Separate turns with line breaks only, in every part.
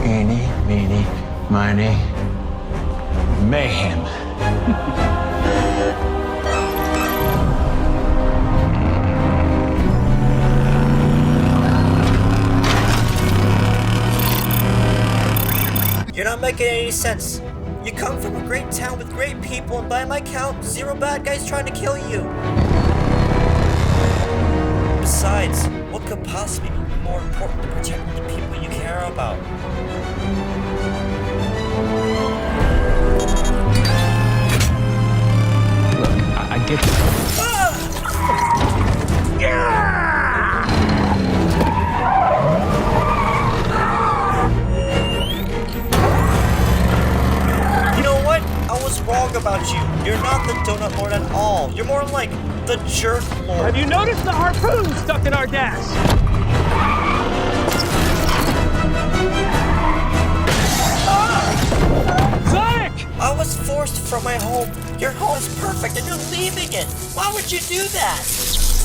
Eeny, meeny, miny, mayhem.
You're not making any sense. You come from a great town with great people, and by my count, 0 bad guys trying to kill you. Besides, what could possibly be more important than protecting the people you care about?
Look, I get you.
You know what? I was wrong about you. You're not the Donut Lord at all. You're more like the Jerk Lord.
Have you noticed the harpoon stuck in our dash? Sonic!
I was forced from my home. Your home is perfect and you're leaving it. Why would you do that?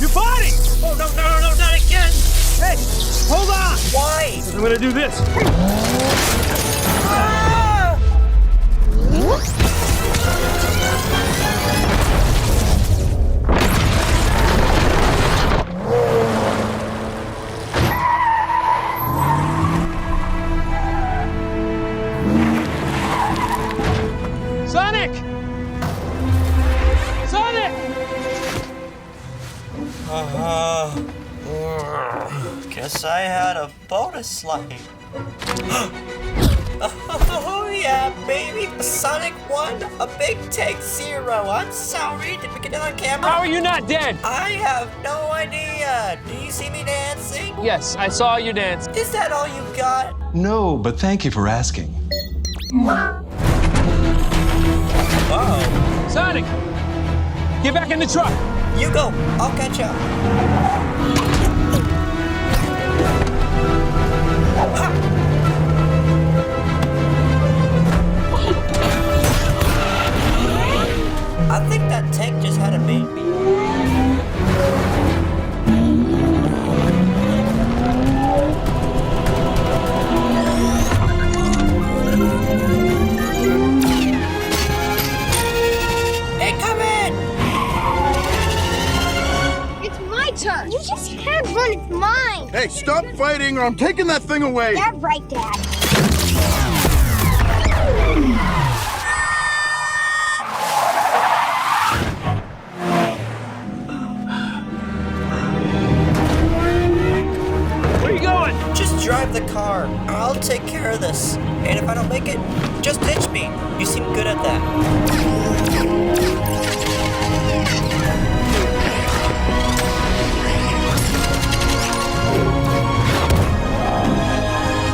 Your body!
Oh, no, not again.
Hey, hold on!
Why?
I'm gonna do this.
Ah!
Sonic! Sonic!
Guess I had a bonus life. Oh yeah, baby. Sonic 1, a big take 0. I'm sorry. Did we get it on camera?
How are you not dead?
I have no idea. Do you see me dancing?
Yes, I saw you dance.
Is that all you got?
No, but thank you for asking.
Uh-oh.
Sonic! Get back in the truck!
You go. I'll catch up. Ha! I think that tank just had a baby. Hey, come in!
It's my turn. You just can't run. It's mine.
Hey, stop fighting or I'm taking that thing away!
Yeah, right, Dad.
Where are you going?
Just drive the car. I'll take care of this. And if I don't make it, just ditch me. You seem good at that.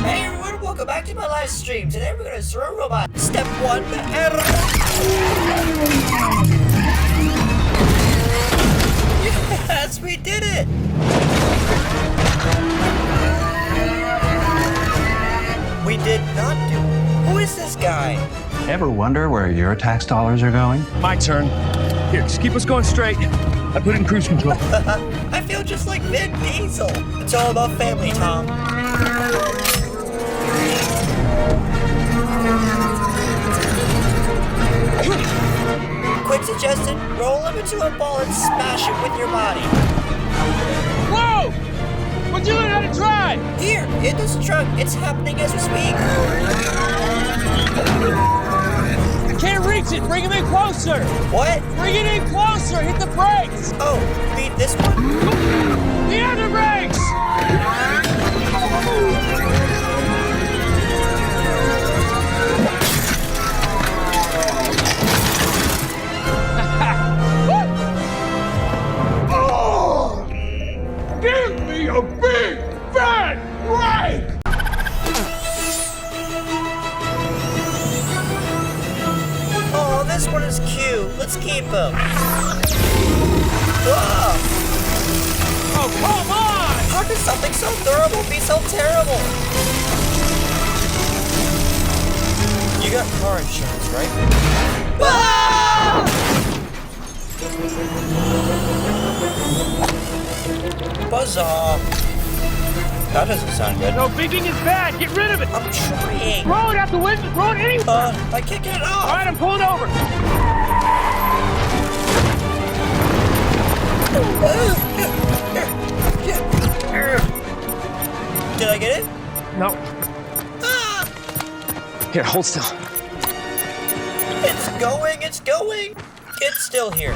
Hey everyone, welcome back to my live stream. Today we're gonna throw a robot. Step 1, Yes, we did it! We did not do it. Who is this guy?
Ever wonder where your tax dollars are going?
My turn. Here, just keep us going straight. I put it in cruise control.
I feel just like Vin Diesel. It's all about family, Tom. Quick suggestion, roll him into a ball and smash it with your body.
Whoa! What'd you learn how to drive?
Here, in this truck, it's happening as we speak.
I can't reach it. Bring him in closer.
What?
Bring it in closer. Hit the brakes.
Oh, beat this one?
The other brakes.
Give me a big fat break!
Oh, this one is cute. Let's keep him. Whoa!
Oh, come on!
How could something so durable be so terrible? You got car insurance, right? Ah! Buzz off. That doesn't sound good.
No, bigging is bad. Get rid of it.
I'm trying.
Throw it out the window. Throw it anywhere.
I can't get it off.
All right, I'm pulling over.
Did I get it?
No.
Ah!
Here, hold still.
It's going, it's going. It's still here.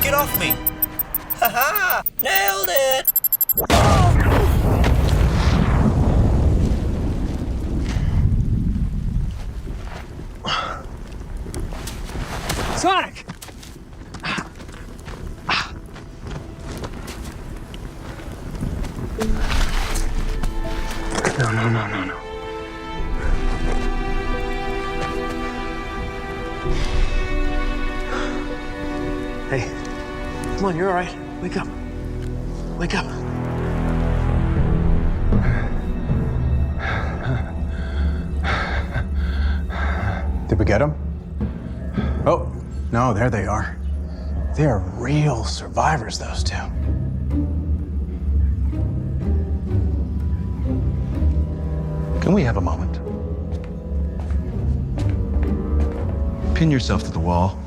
Get off me. Haha! Nailed it!
Sonic! No. Hey, come on, you're all right. Wake up. Wake up.
Did we get them? Oh, no, there they are. They are real survivors, those two. Can we have a moment? Pin yourself to the wall.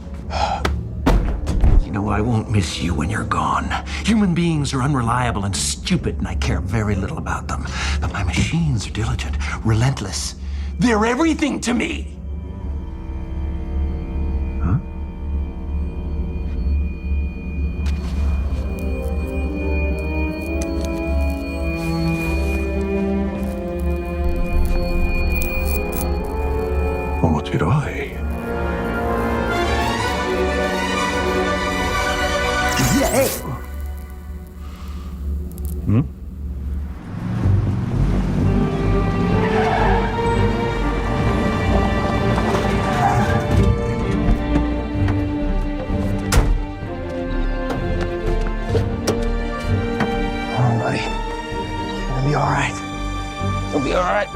You know, I won't miss you when you're gone. Human beings are unreliable and stupid, and I care very little about them. But my machines are diligent, relentless. They're everything to me!
Come did I? Hmm?
Come on, buddy. It'll be all right. It'll be all right.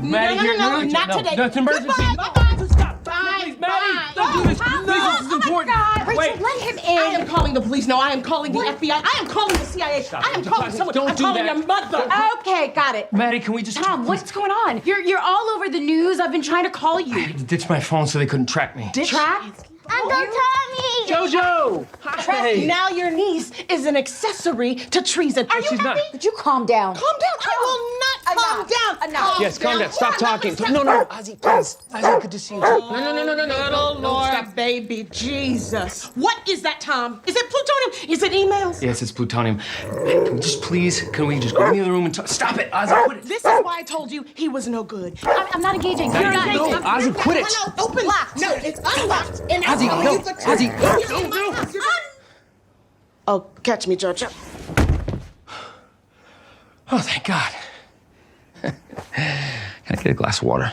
No,
not today.
That's an emergency.
Goodbye.
Stop.
Bye.
Please, Maddie,
Bye.
don't do this.
Oh,
Please, this is important.
Rachel,
Wait.
let him in. I am calling the police. No, I am calling the FBI. I am calling the CIA. I am calling someone.
Don't
I'm
do
calling
that.
your mother. Okay, got it.
Maddie, can we just...
Tom, what's going on? You're all over the news. I've been trying to call you.
I had to ditch my phone so they couldn't track me.
Track?
Uncle Tommy!
Jojo! Hey!
Now your niece is an accessory to treason. Are you
She's
happy?
not.
Would you calm down?
Calm down. I will not calm down.
Enough.
Yes, calm down. Stop
Yeah,
talking.
stop.
No, Ozzy, please. Ozzy, good to see you. No.
Little Lord,
Stop.
baby Jesus. What is that, Tom? Is it plutonium? Is it emails?
Yes, it's plutonium. Can we just please, can we just go in the other room and talk? Stop it, Ozzy, quit it.
This is why I told you he was no good.
I'm not engaging. You're not
No,
engaging.
Ozzy, quit it.
No, open. Locked. No, it's unlocked. And I'm
Ozzy,
telling
no.
you the truth.
Ozzy,
You're in my house. Oh, catch me, Georgia.
Oh, thank God. Can I get a glass of water?